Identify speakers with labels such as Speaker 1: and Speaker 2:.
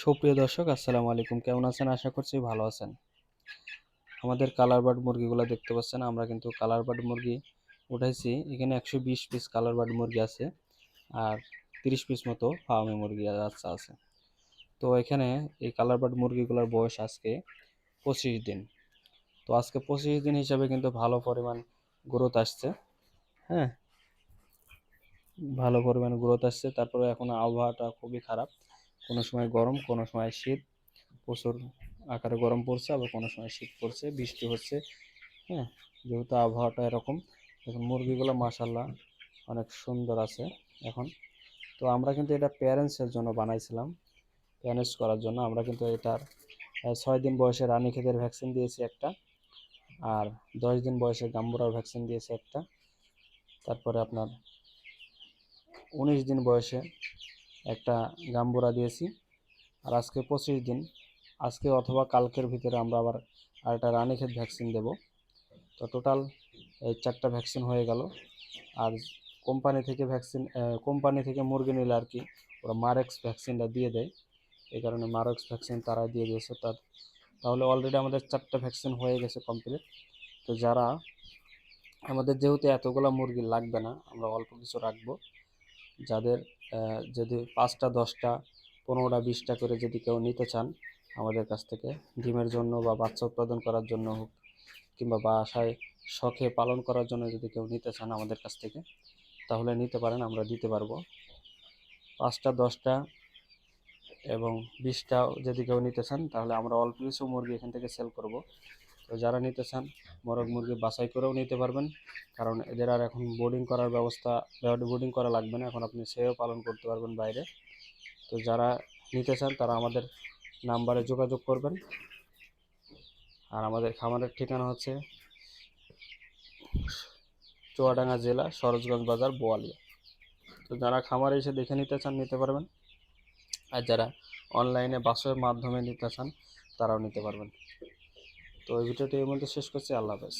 Speaker 1: সুপ্রিয় দর্শক, আসসালামু আলাইকুম। কেমন আছেন? আশা করছি ভালো আছেন। আমাদের কালার বার্ড মুরগিগুলো দেখতে পাচ্ছেন। আমরা কিন্তু কালার বার্ড মুরগি উঠাইছি। এখানে 120 পিস কালার বার্ড মুরগি আছে আর 30 পিস মতো ফার্মি মুরগি বাচ্চা আছে। তো এখানে এই কালার বার্ড মুরগিগুলোর বয়স আজকে 25 দিন। তো আজকে 25 দিন হিসাবে কিন্তু ভালো পরিমাণ গ্রোথ আসছে। হ্যাঁ, ভালো পরিমাণ গ্রোথ আসছে। তারপরে এখন আবহাওয়াটা খুবই খারাপ। কোনো সময় গরম, কোনো সময় শীত। প্রচুর আকারে গরম পড়ছে, আবার কোনো সময় শীত পড়ছে, বৃষ্টি হচ্ছে। হ্যাঁ, যেহেতু আবহাওয়াটা এরকম, এখন মুরগিগুলো মাশাল্লাহ অনেক সুন্দর আছে এখন। তো আমরা কিন্তু এটা প্যারেন্টসের জন্য বানাইছিলাম, প্যারেন্টস করার জন্য। আমরা কিন্তু এটার 6 দিন বয়সে রানীক্ষেতের ভ্যাকসিন দিয়েছি একটা, আর 10 দিন বয়সে গাম্বুরার ভ্যাকসিন দিয়েছি একটা। তারপরে আপনার 19 দিন বয়সে একটা গাম্বুরা দিয়েছি। আর আজকে 25 দিন, আজকে অথবা কালকের ভিতরে আমরা আবার আরেকটা রানীক্ষেত ভ্যাকসিন দেব। তো টোটাল এই 4টা ভ্যাকসিন হয়ে গেল। আর কোম্পানি থেকে মুরগি নিলে আর কি ওরা মারেক্স ভ্যাকসিনটা দিয়ে দেয়, এই কারণে মারেক্স ভ্যাকসিন তারা দিয়ে দিয়েছে। তাহলে অলরেডি আমাদের 4টা ভ্যাকসিন হয়ে গেছে কমপ্লিট। তো যারা আমাদের যেহেতু এতগুলো মুরগি লাগবে না, আমরা অল্প কিছু রাখবো। যাদের যদি 5টা 10টা 15টা 20টা করে যদি কেউ নিতে চান আমাদের কাছ থেকে, ডিমের জন্য বা বাচ্চা উৎপাদন করার জন্য হোক, কিংবা বাসায় শখে পালন করার জন্য যদি কেউ নিতে চান আমাদের কাছ থেকে, তাহলে নিতে পারেন, আমরা দিতে পারবো। 5টা 10টা এবং 20টা যদি কেউ নিতে চান, তাহলে আমরা অল্প কিছু মুরগি এখান থেকে সেল করব। তো যারা নিতে চান মোরগ মুরগি বাছাই করেও নিতে পারবেন, কারণ এদের আর এখন বোর্ডিং করার ব্যবস্থা, বোর্ডিং করা লাগবে না, এখন আপনি সেও পালন করতে পারবেন বাইরে। তো যারা নিতে চান তারা আমাদের নাম্বারে যোগাযোগ করবেন। আর আমাদের খামারের ঠিকানা হচ্ছে চুয়াডাঙ্গা জেলা, সরোজগঞ্জ বাজার, বোয়ালিয়া। তো যারা খামারে এসে দেখে নিতে চান নিতে পারবেন, আর যারা অনলাইনে বাসের মাধ্যমে নিতে চান তারাও নিতে পারবেন। তো এই ভিডিওটি এর মধ্যে শেষ করছি। আল্লাহ হাফেজ।